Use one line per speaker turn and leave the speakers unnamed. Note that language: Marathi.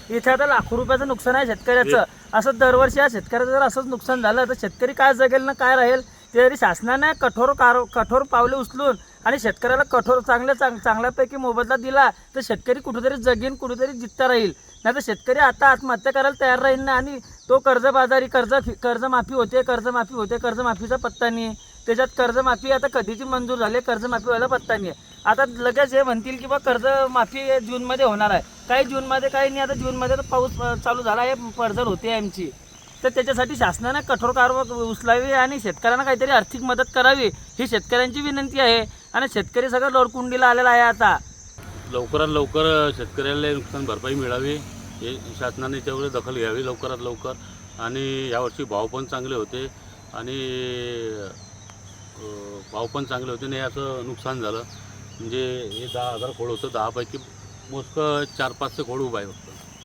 इथे आता लाखो रुपयाचं नुकसान आहे शेतकऱ्याचं. असं दरवर्षी या शेतकऱ्याचं जर असंच नुकसान झालं तर शेतकरी काय जगेल ना काय राहील. तरी शासनाने कठोर पावले उचलून आणि शेतकऱ्याला चांगल्यापैकी मोबदला दिला तर शेतकरी कुठेतरी जगेन, कुठेतरी जित्ता राहील. नाही तर शेतकरी आता आत्महत्या करायला तयार राहील ना. आणि तो कर्जबाजारी कर्जमाफी होते, कर्जमाफीचा पत्ता नाही. त्याच्यात कर्जमाफी आता कधीची मंजूर झाली, कर्जमाफी व्हायला पत्ता नाही. आता लगेच हे म्हणतील की बा कर्जमाफी जूनमध्ये होणार आहे. काही जूनमध्ये काही नाही. आता जूनमध्ये तर पाऊस चालू झाला आहे, पडझड होते आमची. तर त्याच्यासाठी शासनाने कठोर कारवाई उचलावी आणि शेतकऱ्यांना काहीतरी आर्थिक मदत करावी ही शेतकऱ्यांची विनंती आहे. आणि शेतकरी सगळं लोडकुंडीला आलेला आहे. आता
लवकरात लवकर शेतकऱ्याला नुकसान भरपाई मिळावी, हे शासनाने त्याच्यावर दखल घ्यावी लवकरात लवकर. आणि यावर्षी भाव पण चांगले होते आणि नाही असं नुकसान झालं. म्हणजे हे 10,000 खोड होतं, 10 पैकी मोजकं 4-5 खोड उभं आहे फक्त.